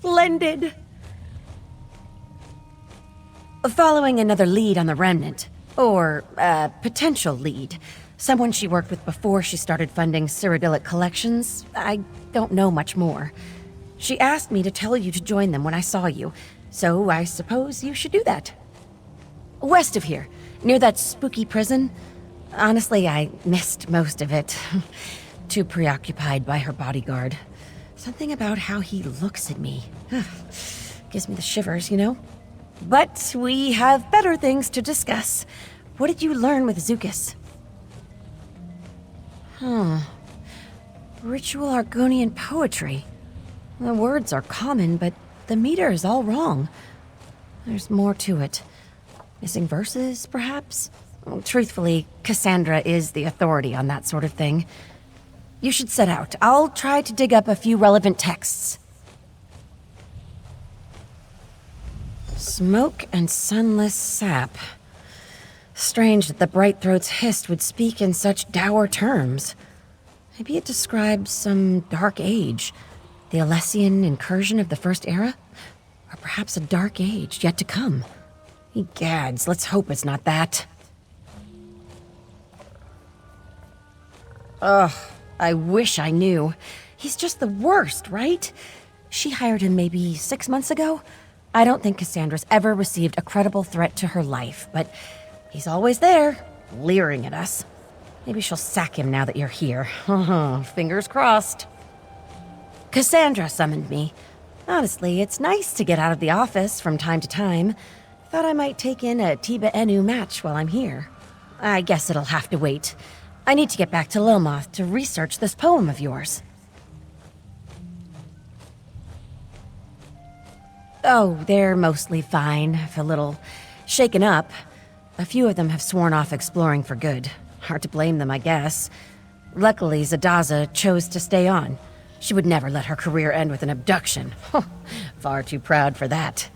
Splendid! Following another lead on the Remnant. Or, potential lead. Someone she worked with before she started funding Cyrodiilic Collections. I don't know much more. She asked me to tell you to join them when I saw you, so I suppose you should do that. West of here, near that spooky prison. Honestly, I missed most of it. Too preoccupied by her bodyguard. Something about how he looks at me. Gives me the shivers, you know? But we have better things to discuss. What did you learn with Zookas? Ritual Argonian poetry. The words are common, but the meter is all wrong. There's more to it. Missing verses, perhaps? Truthfully, Cassandra is the authority on that sort of thing. You should set out. I'll try to dig up a few relevant texts. Smoke and sunless sap. Strange that the Bright Throat's Hist would speak in such dour terms. Maybe it describes some dark age. The Alessian incursion of the First Era? Or perhaps a dark age yet to come. Egads, let's hope it's not that. Ugh, I wish I knew. He's just the worst, right? She hired him maybe 6 months ago? I don't think Cassandra's ever received a credible threat to her life, but he's always there, leering at us. Maybe she'll sack him now that you're here. Fingers crossed. Cassandra summoned me. Honestly, it's nice to get out of the office from time to time. Thought I might take in a Tiba Inu match while I'm here. I guess it'll have to wait. I need to get back to Lilmoth to research this poem of yours. Oh, they're mostly fine, if a little shaken up. A few of them have sworn off exploring for good. Hard to blame them, I guess. Luckily, Zadaza chose to stay on. She would never let her career end with an abduction. Far too proud for that.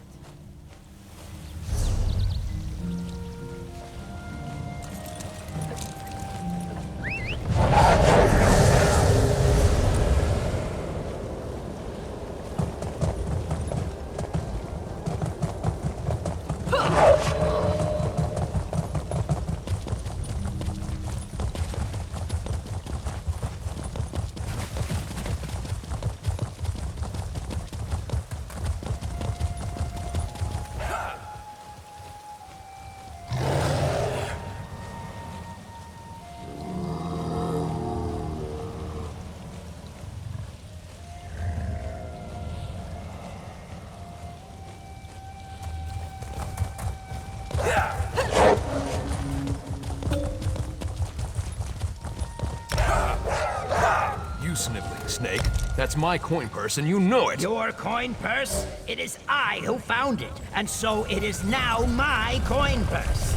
Sniveling snake. That's my coin purse, and you know it. Your coin purse? It is I who found it, and so it is now my coin purse.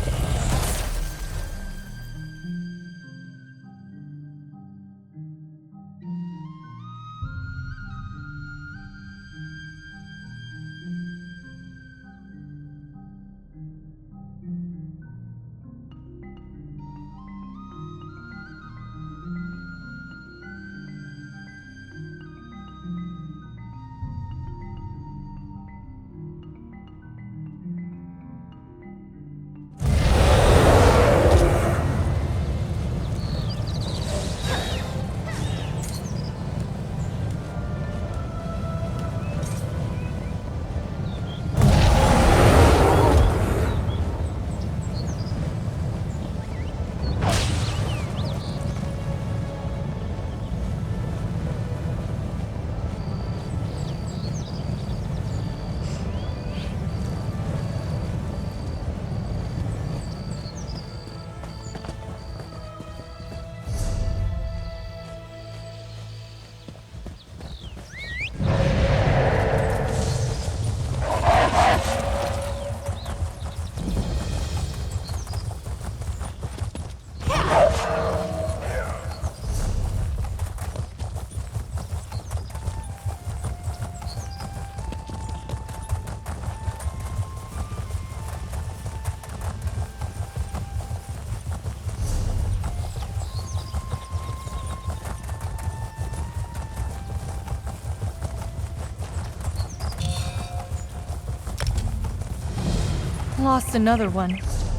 Lost another one.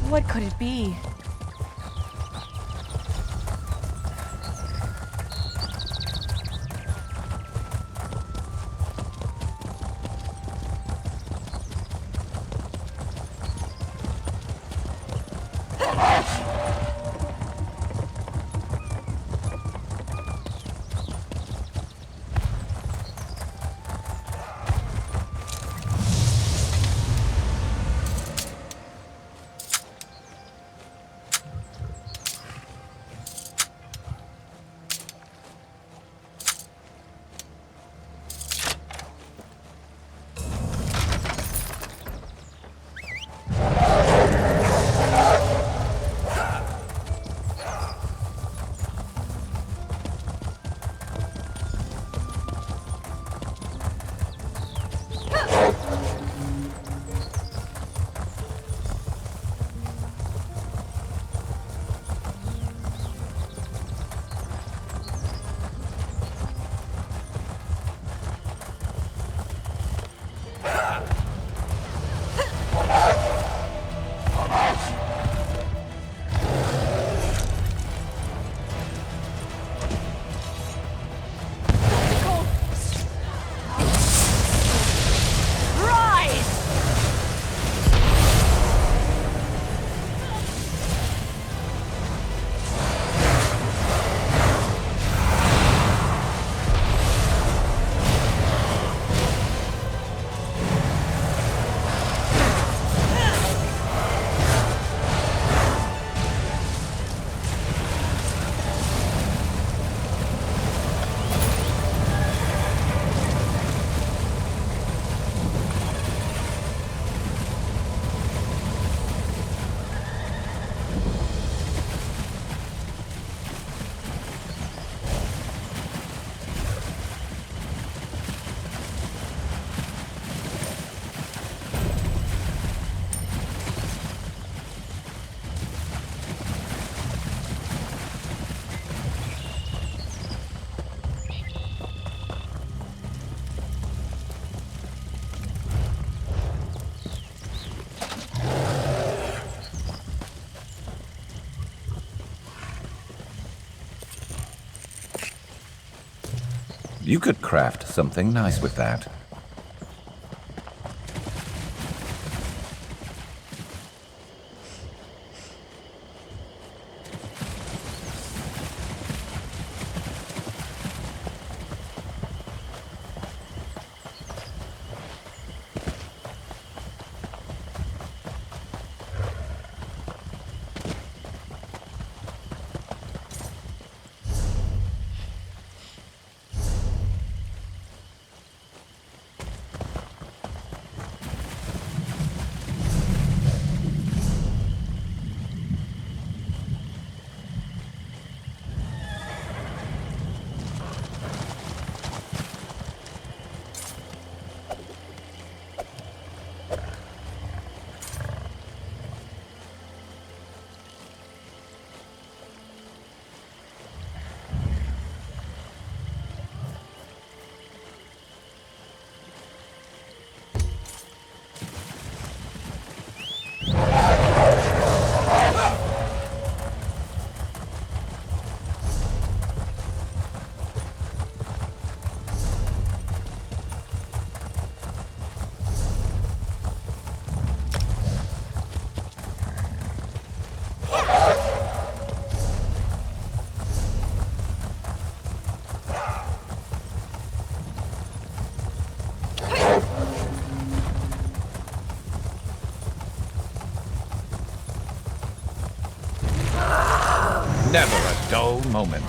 What could it be? You could craft something nice with that. Never a dull moment.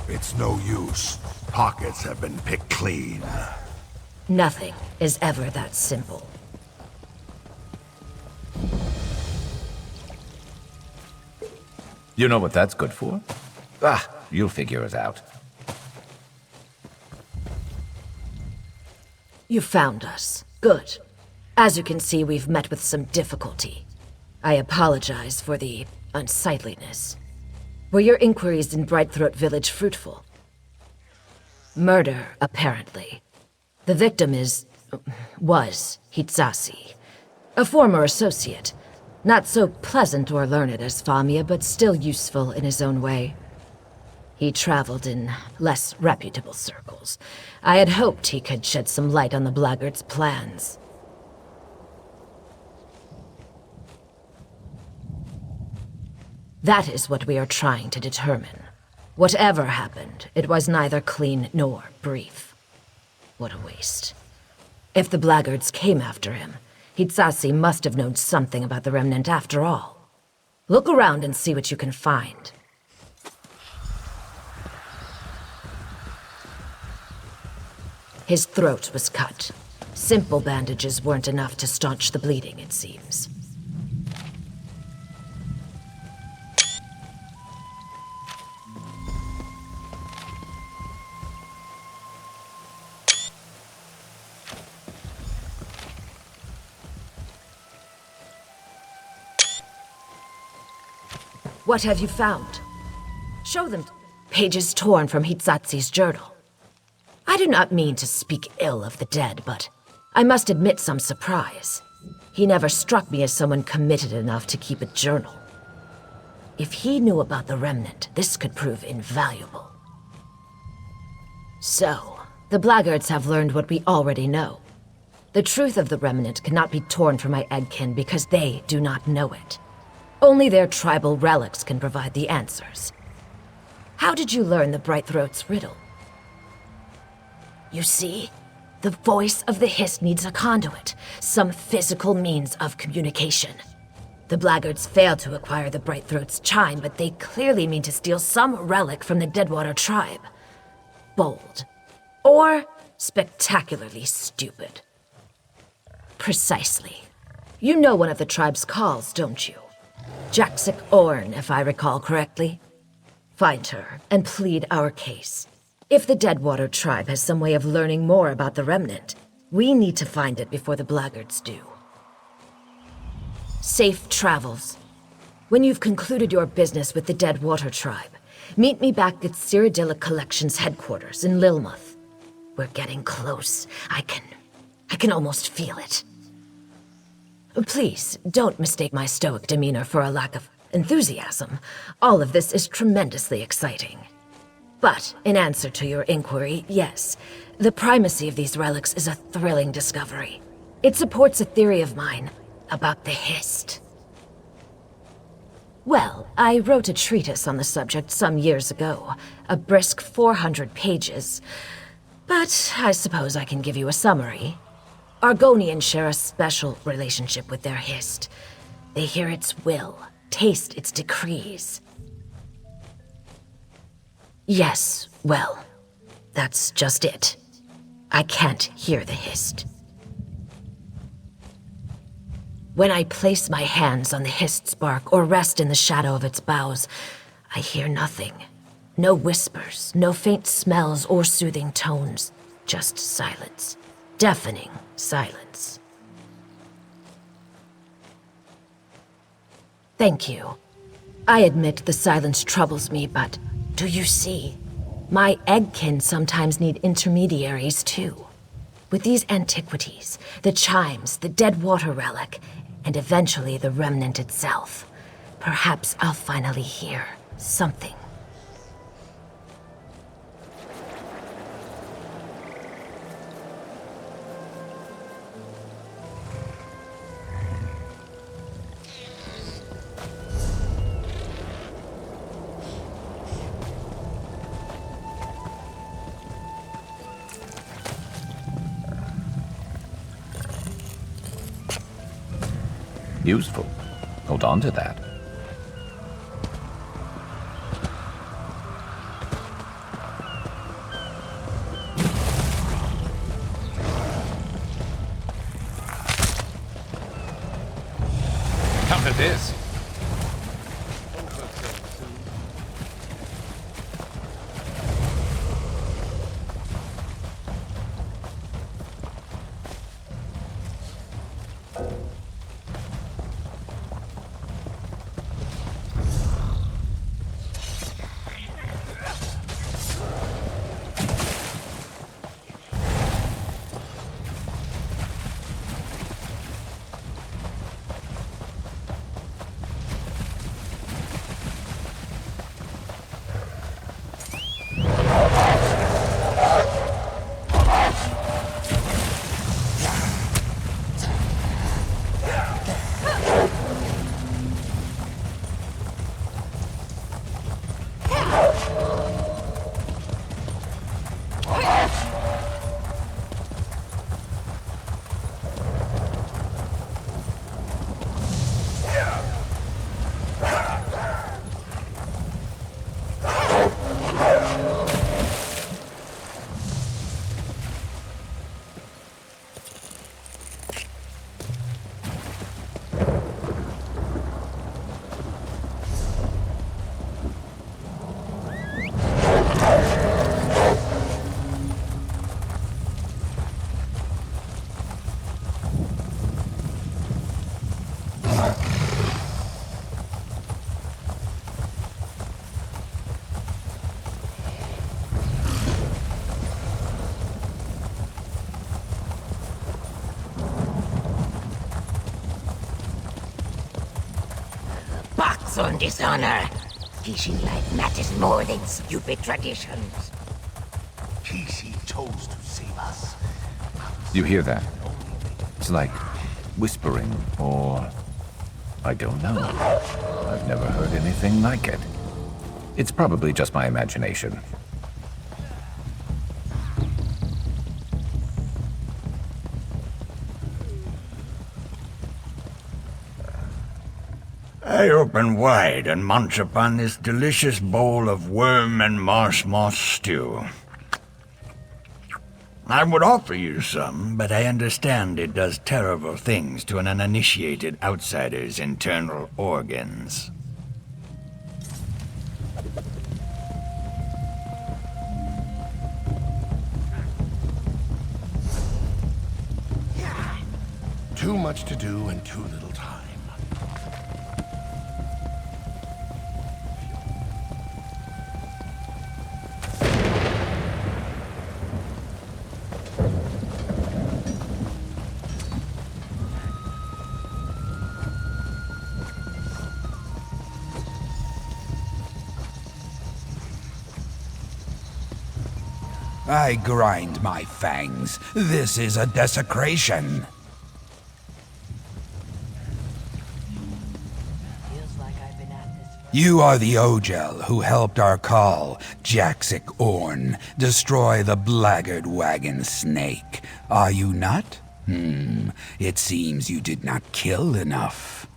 It's no use. Pockets have been picked clean. Nothing is ever that simple. You know what that's good for? Ah, you'll figure it out. You found us. Good. As you can see, we've met with some difficulty. I apologize for the unsightliness. Were your inquiries in Brightthroat Village fruitful? Murder, apparently. The victim was Hitsasi, a former associate. Not so pleasant or learned as Famia, but still useful in his own way. He traveled in less reputable circles. I had hoped he could shed some light on the blackguard's plans. That is what we are trying to determine. Whatever happened, it was neither clean nor brief. What a waste. If the blackguards came after him, Hitsasi must have known something about the Remnant after all. Look around and see what you can find. His throat was cut. Simple bandages weren't enough to staunch the bleeding, it seems. What have you found? Show them. Pages torn from Hitsatsi's journal. I do not mean to speak ill of the dead, but I must admit some surprise. He never struck me as someone committed enough to keep a journal. If he knew about the Remnant, this could prove invaluable. So, the blackguards have learned what we already know. The truth of the Remnant cannot be torn from my Eggkin because they do not know it. Only their tribal relics can provide the answers. How did you learn the Brightthroat's riddle? You see, the voice of the Hiss needs a conduit, some physical means of communication. The blackguards failed to acquire the Brightthroat's chime, but they clearly mean to steal some relic from the Deadwater tribe. Bold. Or spectacularly stupid. Precisely. You know one of the tribe's calls, don't you? Jaxic Orn, if I recall correctly. Find her and plead our case. If the Deadwater tribe has some way of learning more about the Remnant, we need to find it before the Blackguards do. Safe travels. When you've concluded your business with the Deadwater tribe, meet me back at Cyrodiilic Collections headquarters in Lilmuth. We're getting close. I can almost feel it. Please, don't mistake my stoic demeanor for a lack of enthusiasm. All of this is tremendously exciting. But, in answer to your inquiry, yes, the primacy of these relics is a thrilling discovery. It supports a theory of mine about the Hist. Well, I wrote a treatise on the subject some years ago, a brisk 400 pages. But I suppose I can give you a summary. Argonians share a special relationship with their Hist. They hear its will, taste its decrees. Yes, well, that's just it. I can't hear the Hist. When I place my hands on the Hist's bark or rest in the shadow of its boughs, I hear nothing. No whispers, no faint smells or soothing tones, just silence. Deafening silence. Thank you. I admit the silence troubles me, but do you see? My eggkin sometimes need intermediaries too. With these antiquities, the chimes, the Deadwater relic, and eventually the Remnant itself, perhaps I'll finally hear something. Useful. Hold on to that. Counter this. On dishonor. Teaching life matters more than stupid traditions. Kishi chose to save us. You hear that? It's like whispering, or I don't know. I've never heard anything like it. It's probably just my imagination. I open wide and munch upon this delicious bowl of worm and marsh moss stew. I would offer you some, but I understand it does terrible things to an uninitiated outsider's internal organs. Too much to do and too little time. I grind my fangs. This is a desecration. You are the Ogel who helped our call, Jaxic Orn, destroy the blackguard wagon snake. Are you not? It seems you did not kill enough.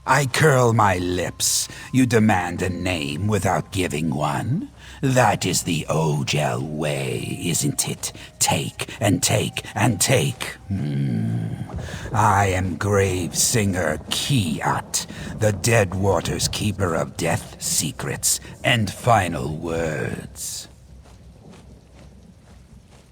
I curl my lips. You demand a name without giving one? That is the Ogel way, isn't it? Take and take and take. I am Grave Singer Kiat, the Dead Waters Keeper of Death Secrets and Final Words.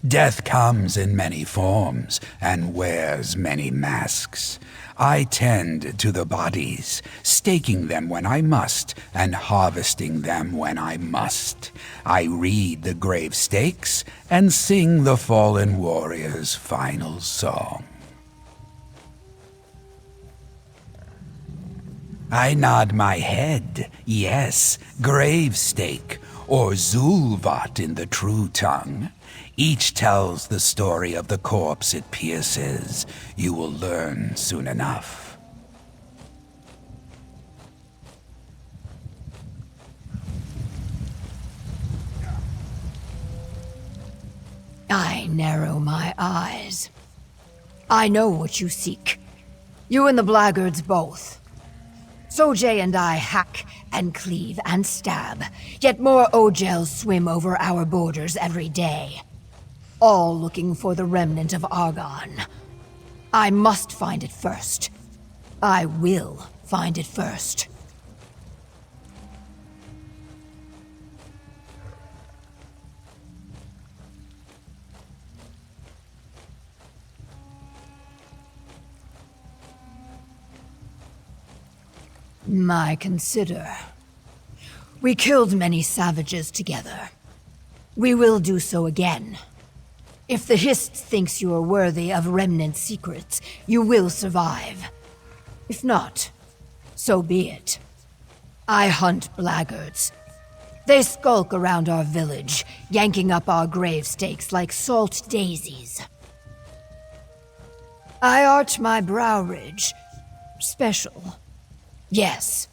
Death comes in many forms and wears many masks. I tend to the bodies, staking them when I must, and harvesting them when I must. I read the grave stakes and sing the fallen warrior's final song. I nod my head, yes, grave stake, or Zulvat in the true tongue. Each tells the story of the corpse it pierces. You will learn soon enough. I narrow my eyes. I know what you seek. You and the blackguards both. Sojay and I hack and cleave and stab, yet more Ogels swim over our borders every day. All looking for the remnant of Argonne. I must find it first. I will find it first. My consider. We killed many savages together. We will do so again. If the Hist thinks you are worthy of remnant secrets, you will survive. If not, so be it. I hunt blackguards. They skulk around our village, yanking up our grave stakes like salt daisies. I arch my brow ridge. Special. Yes.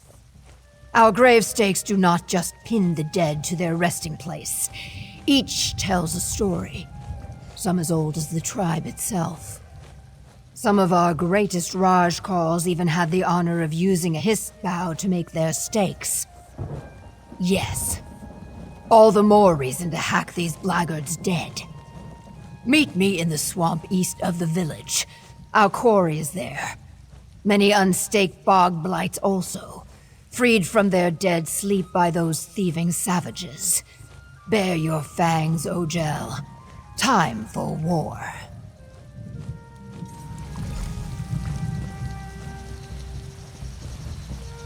Our grave stakes do not just pin the dead to their resting place. Each tells a story. Some as old as the tribe itself. Some of our greatest Rajkals even had the honor of using a Hist bow to make their stakes. Yes. All the more reason to hack these blackguards dead. Meet me in the swamp east of the village. Our quarry is there. Many unstaked bog blights also. Freed from their dead sleep by those thieving savages. Bare your fangs, Ogel. Time for war.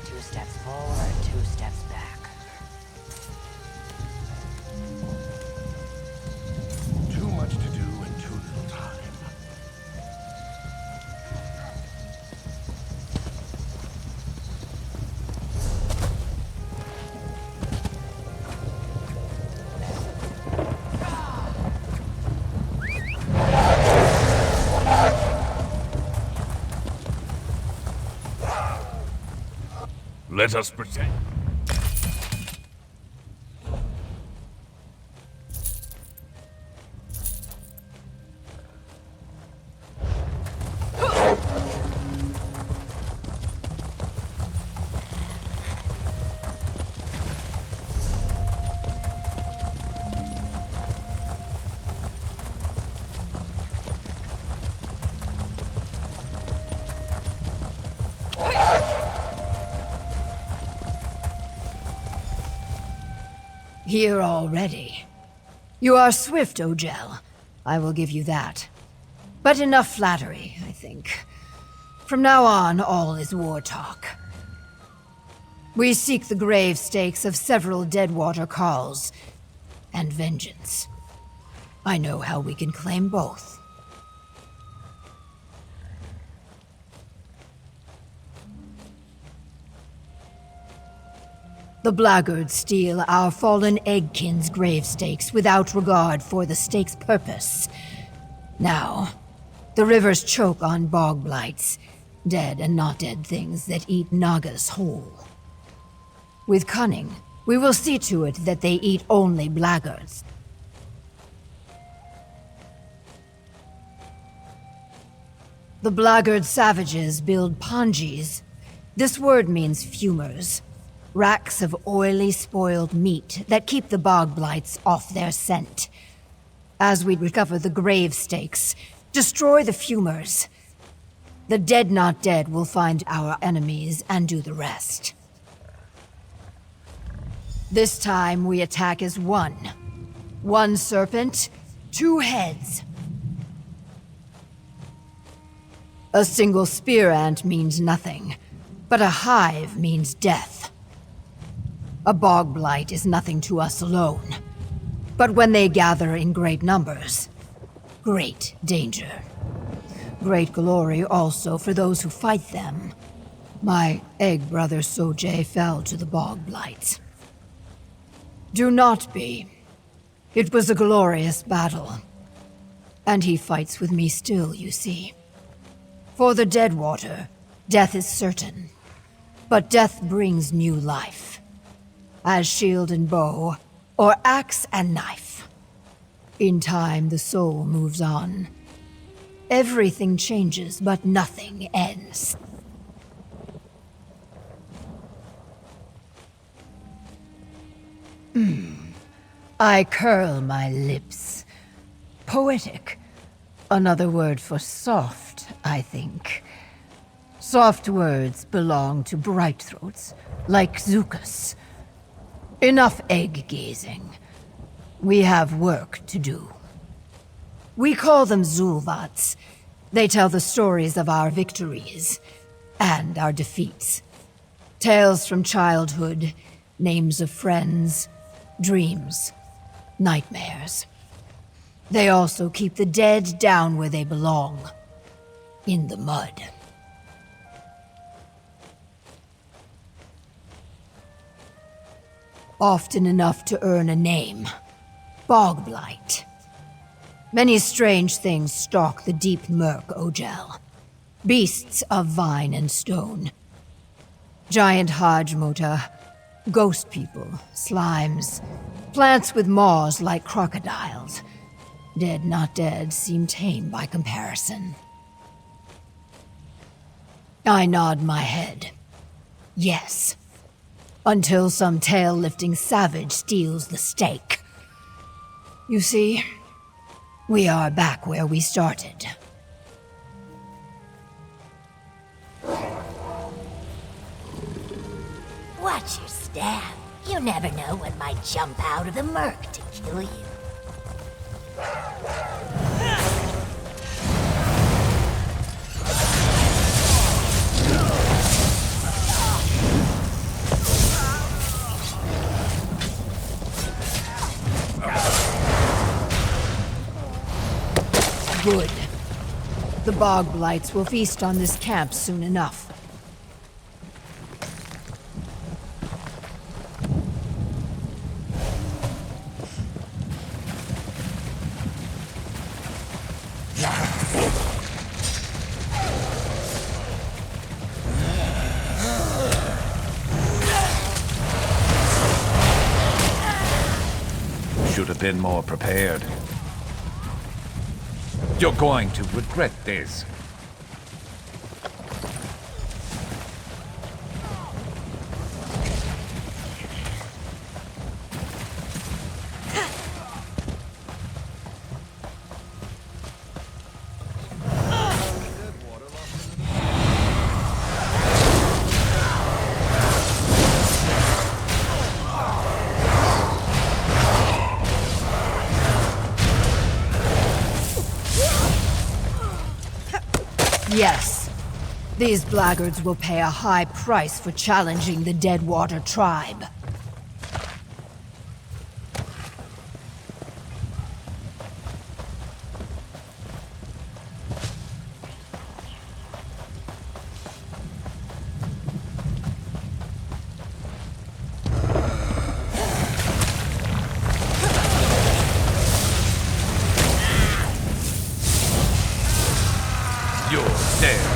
Two steps forward, two steps back. Too much to do and too little time. Let us pretend. Here already. You are swift, Ogel. I will give you that. But enough flattery, I think. From now on, all is war talk. We seek the grave stakes of several Deadwater Carls, and vengeance. I know how we can claim both. The Blackguards steal our fallen Eggkin's grave stakes without regard for the stake's purpose. Now, the rivers choke on bog blights, dead and not dead things that eat Nagas whole. With cunning, we will see to it that they eat only Blackguards. The Blackguard savages build pongees. This word means fumers. Racks of oily, spoiled meat that keep the bog blights off their scent. As we recover the grave stakes, destroy the fumers. The dead not dead will find our enemies and do the rest. This time we attack as one. One serpent, two heads. A single spear ant means nothing, but a hive means death. A bog blight is nothing to us alone. But when they gather in great numbers, great danger. Great glory also for those who fight them. My egg brother Sojay fell to the bog blights. Do not be. It was a glorious battle. And he fights with me still, you see. For the Deadwater, death is certain. But death brings new life. As shield and bow, or axe and knife. In time, the soul moves on. Everything changes, but nothing ends. I curl my lips. Poetic. Another word for soft, I think. Soft words belong to bright throats, like Zukas. Enough egg-gazing. We have work to do. We call them Zulvats. They tell the stories of our victories and our defeats. Tales from childhood, names of friends, dreams, nightmares. They also keep the dead down where they belong, in the mud. Often enough to earn a name. Bog blight. Many strange things stalk the deep murk, Ojel. Beasts of vine and stone. Giant Hajmota, ghost people, slimes, plants with maws like crocodiles. Dead not dead seem tame by comparison. I nod my head. Yes. Until some tail-lifting savage steals the stake. You see, we are back where we started. Watch your step. You never know what might jump out of the murk to kill you. Good. The bog blights will feast on this camp soon enough. Should have been more prepared. You're going to regret this. Yes. These blackguards will pay a high price for challenging the Deadwater tribe. You're dead.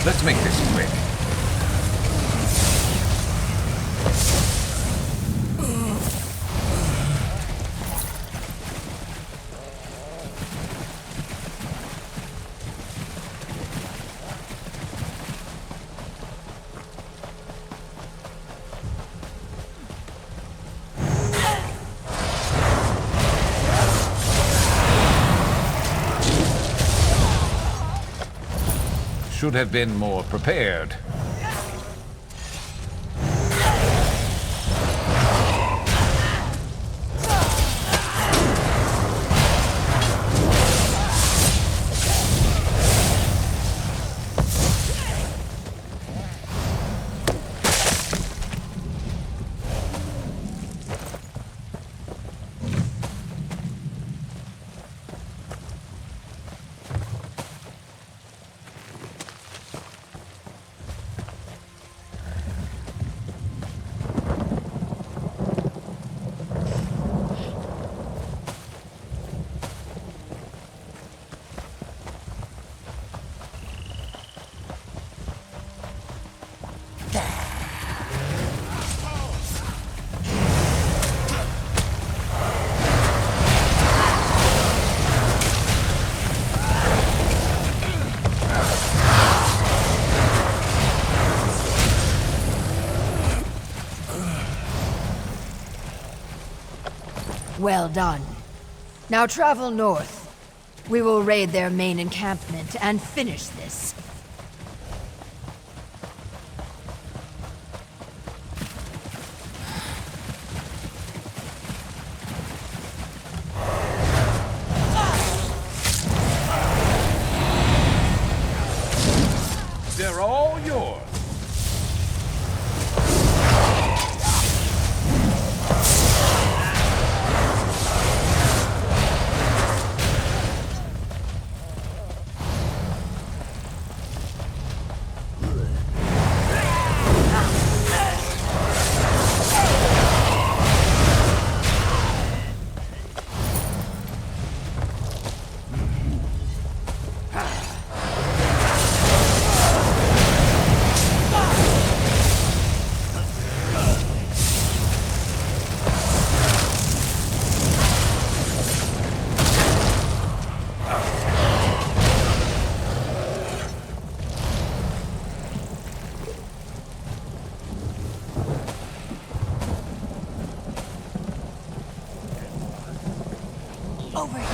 Let's make this quick. Should have been more prepared. Well done. Now travel north. We will raid their main encampment and finish this. They're all yours. Over here.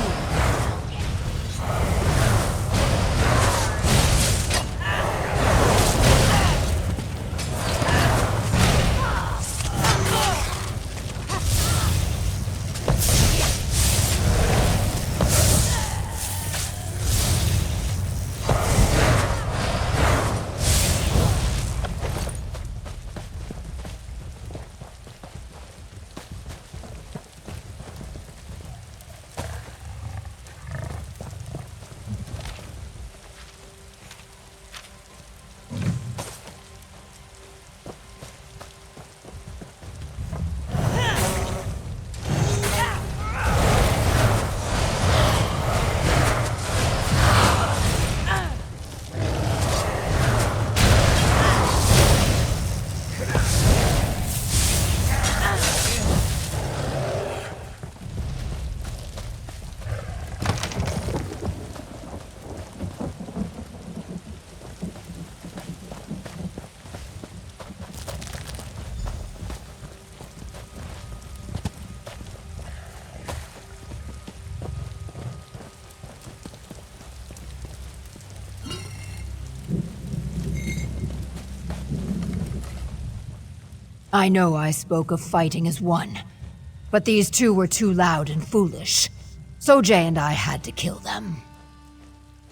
I know I spoke of fighting as one, but these two were too loud and foolish. Sojay and I had to kill them.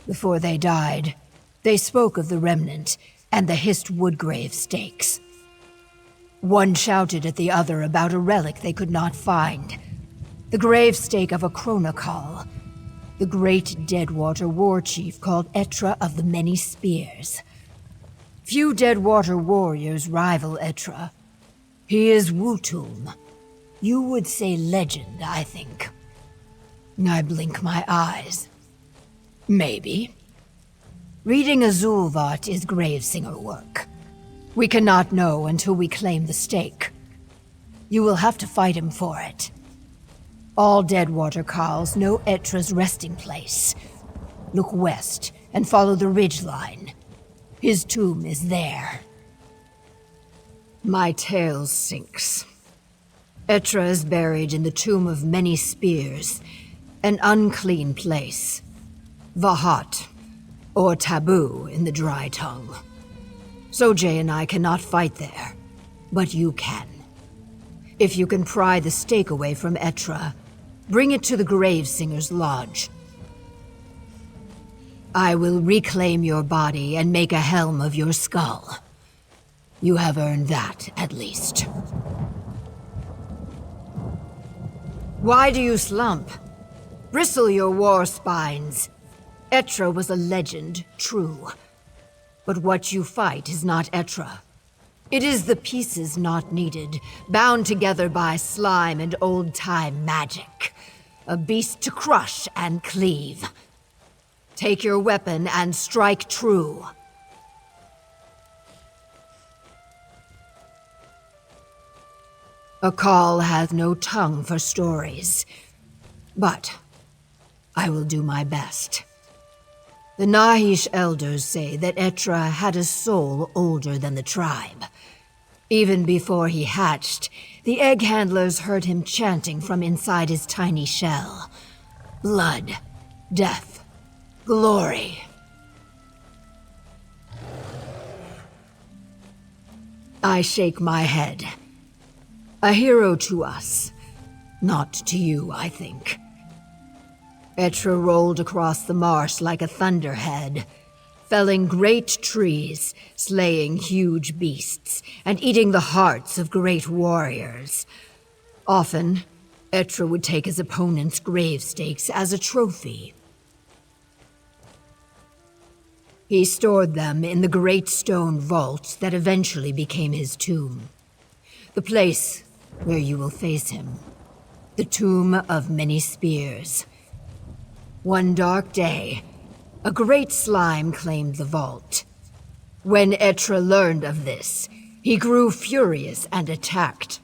Before they died, they spoke of the Remnant and the Hist Woodgrave stakes. One shouted at the other about a relic they could not find. The grave stake of a Chronokal, the great Deadwater war chief called Etra of the Many Spears. Few Deadwater warriors rival Etra. He is Wutum. You would say legend, I think. I blink my eyes. Maybe. Reading Azulvat is Gravesinger work. We cannot know until we claim the stake. You will have to fight him for it. All Deadwater Khals know Etra's resting place. Look west and follow the ridge line. His tomb is there. My tail sinks. Etra is buried in the Tomb of Many Spears, an unclean place. Vahat, or taboo in the Dry Tongue. Sojay and I cannot fight there, but you can. If you can pry the stake away from Etra, bring it to the Gravesinger's lodge. I will reclaim your body and make a helm of your skull. You have earned that, at least. Why do you slump? Bristle your war spines. Etra was a legend, true. But what you fight is not Etra. It is the pieces not needed, bound together by slime and old-time magic. A beast to crush and cleave. Take your weapon and strike true. A call has no tongue for stories, but I will do my best. The Nahish elders say that Etra had a soul older than the tribe. Even before he hatched, the egg handlers heard him chanting from inside his tiny shell. Blood, death, glory. I shake my head. A hero to us, not to you, I think. Etra rolled across the marsh like a thunderhead, felling great trees, slaying huge beasts, and eating the hearts of great warriors. Often, Etra would take his opponent's grave stakes as a trophy. He stored them in the great stone vault that eventually became his tomb. The place where you will face him. The Tomb of Many Spears. One dark day, a great slime claimed the vault. When Etra learned of this, he grew furious and attacked.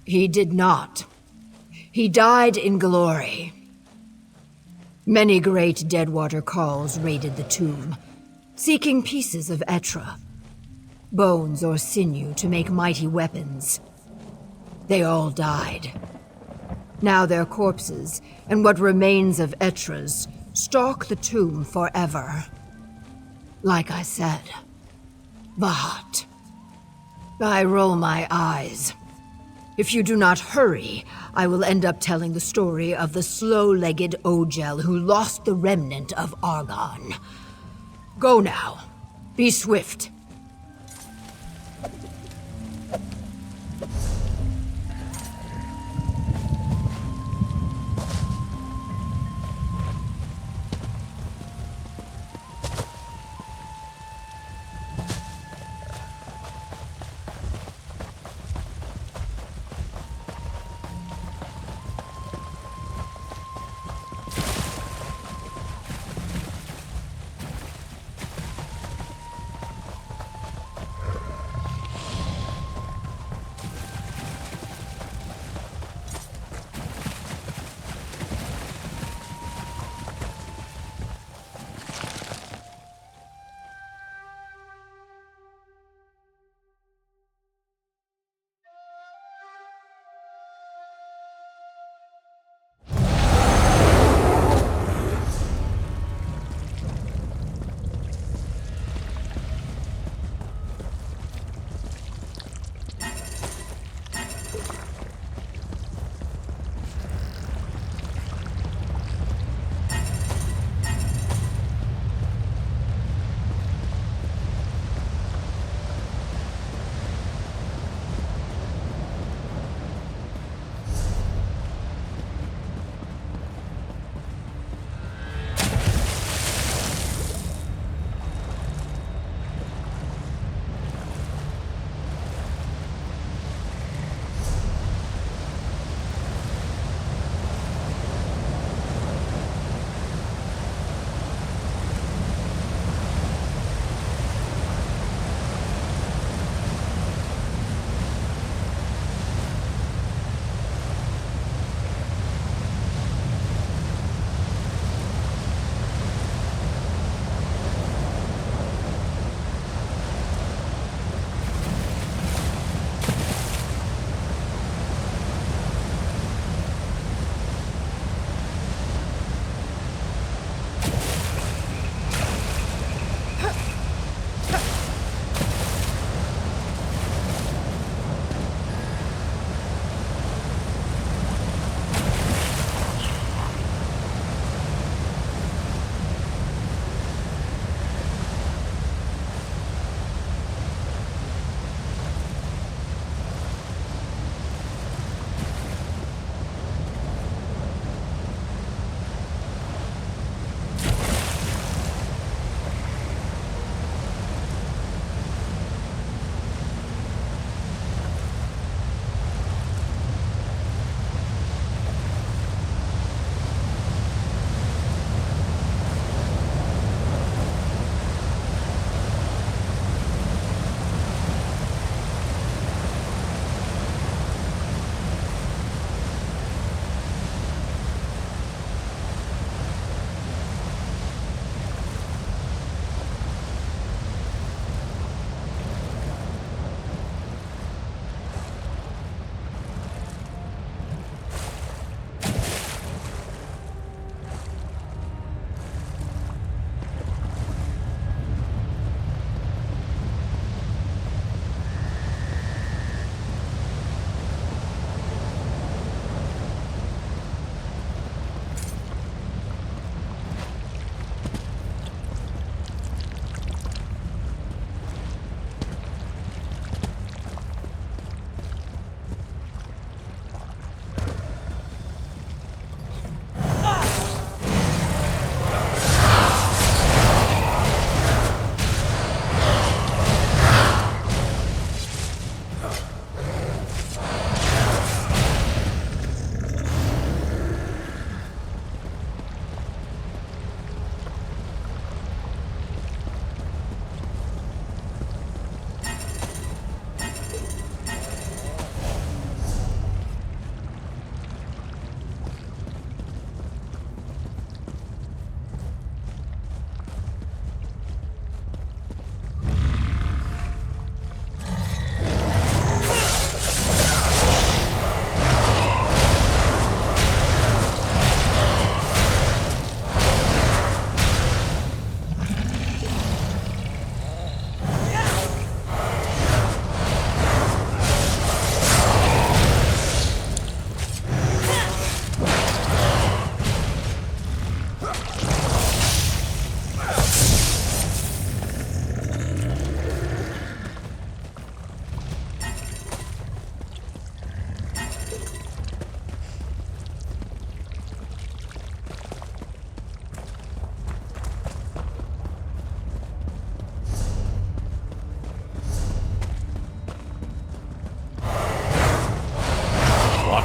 He did not. He died in glory. Many great Deadwater Khals raided the tomb, seeking pieces of Etra. Bones or sinew to make mighty weapons. They all died. Now their corpses, and what remains of Etra's, stalk the tomb forever. Like I said, Vahat. I roll my eyes. If you do not hurry, I will end up telling the story of the slow-legged Ogel who lost the remnant of Argon. Go now. Be swift.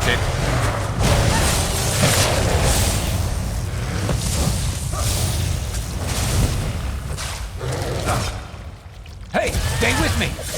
That's it. Hey, stay with me!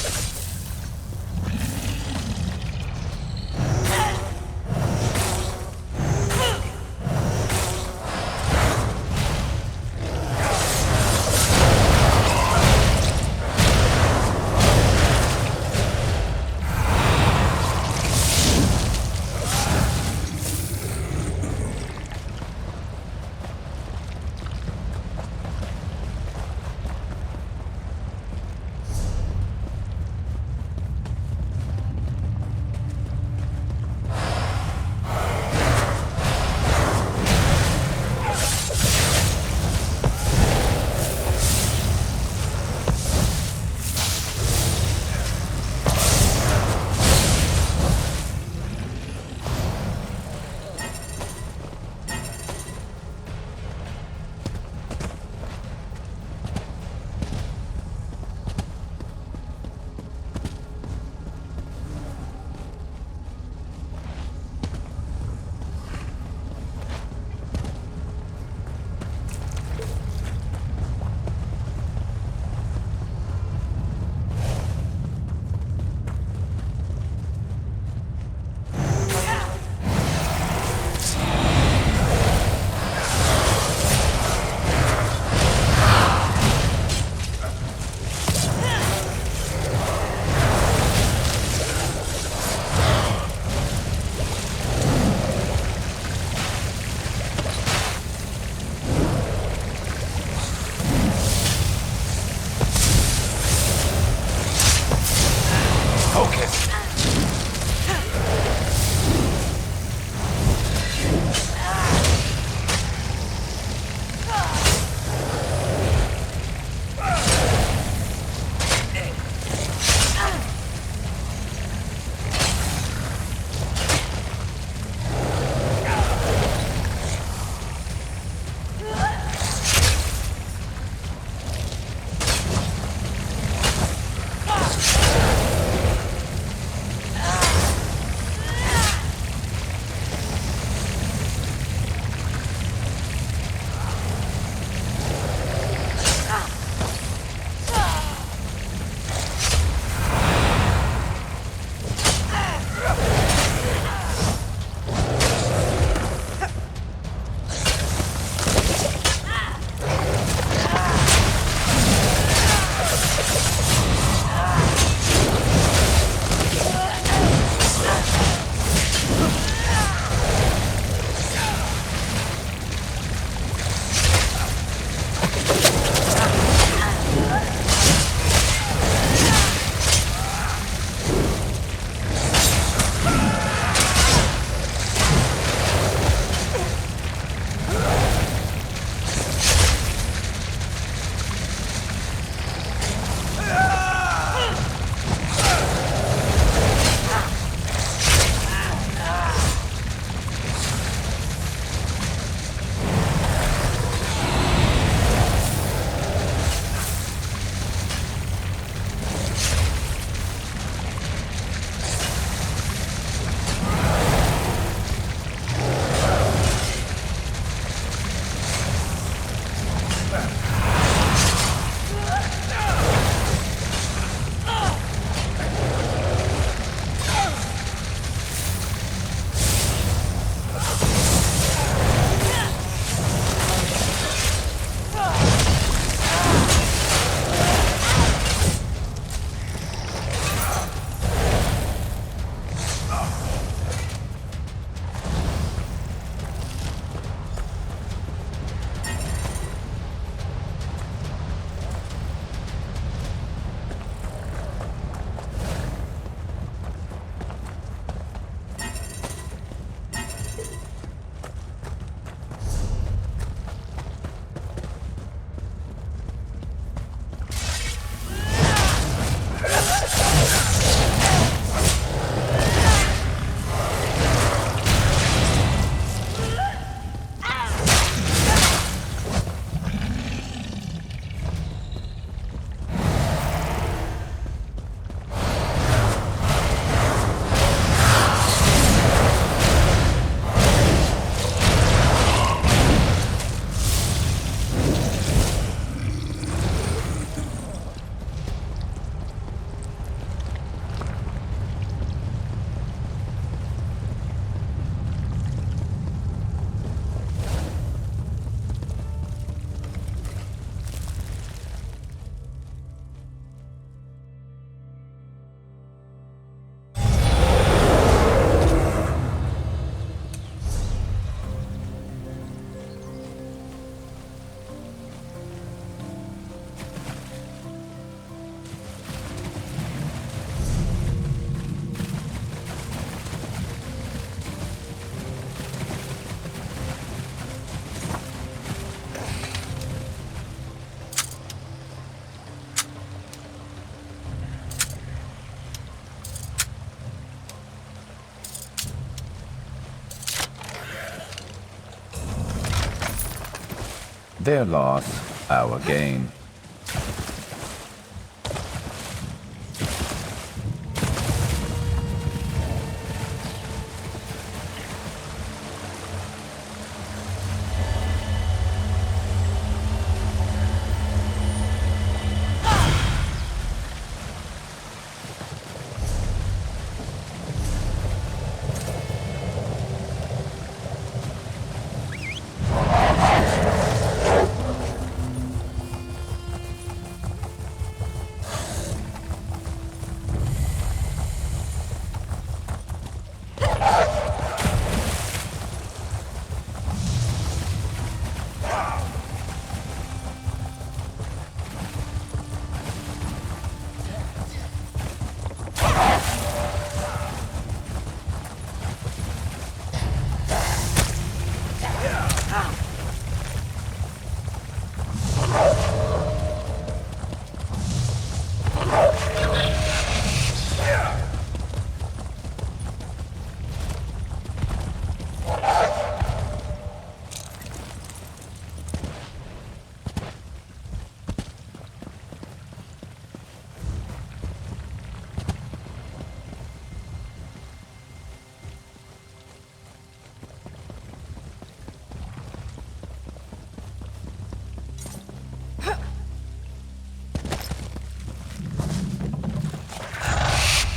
Their loss, our gain.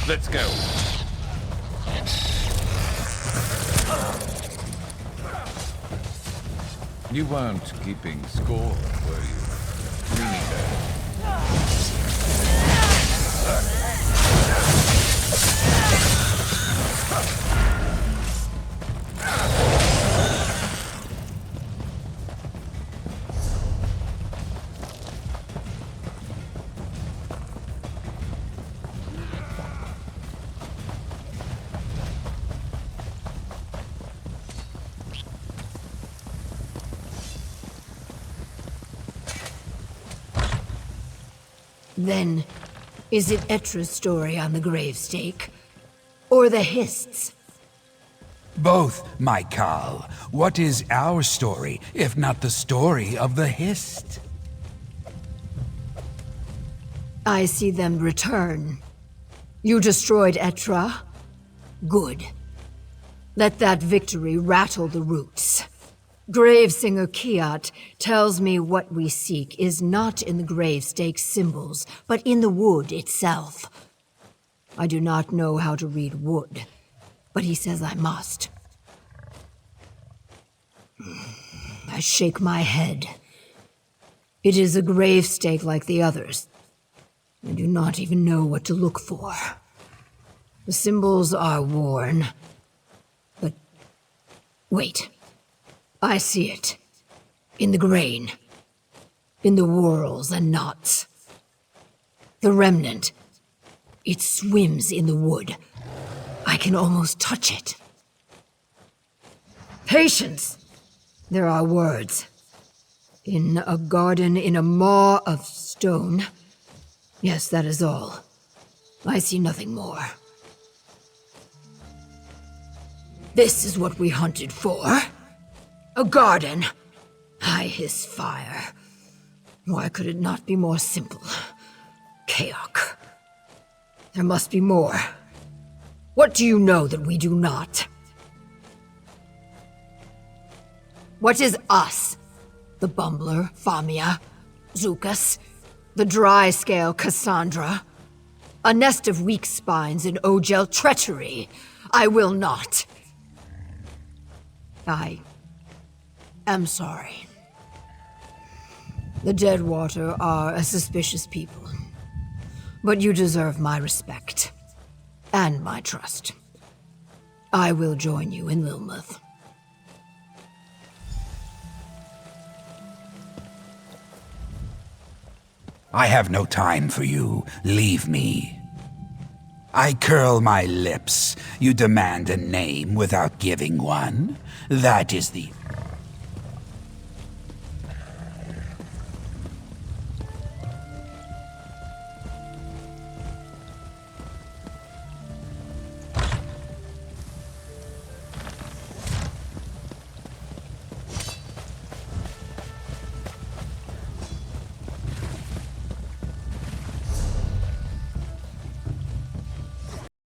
Let's go. You weren't keeping score, were you? Really? Then, is it Etra's story on the gravestake? Or the Hist's? Both, my Khal. What is our story, if not the story of the Hist? I see them return. You destroyed Etra? Good. Let that victory rattle the roots. Gravesinger Kiat tells me what we seek is not in the gravestake symbols, but in the wood itself. I do not know how to read wood, but he says I must. I shake my head. It is a gravestake like the others. I do not even know what to look for. The symbols are worn, but wait. I see it. In the grain. In the whorls and knots. The remnant. It swims in the wood. I can almost touch it. Patience! There are words. In a garden in a maw of stone. Yes, that is all. I see nothing more. This is what we hunted for. A garden. I hiss fire. Why could it not be more simple? Kaok. There must be more. What do you know that we do not? What is us? The Bumbler, Famia, Zukas, the dry-scale Cassandra. A nest of weak spines in Ogel treachery. I will not. I'm sorry. The Deadwater are a suspicious people. But you deserve my respect. And my trust. I will join you in Lilmuth. I have no time for you. Leave me. I curl my lips. You demand a name without giving one? That is the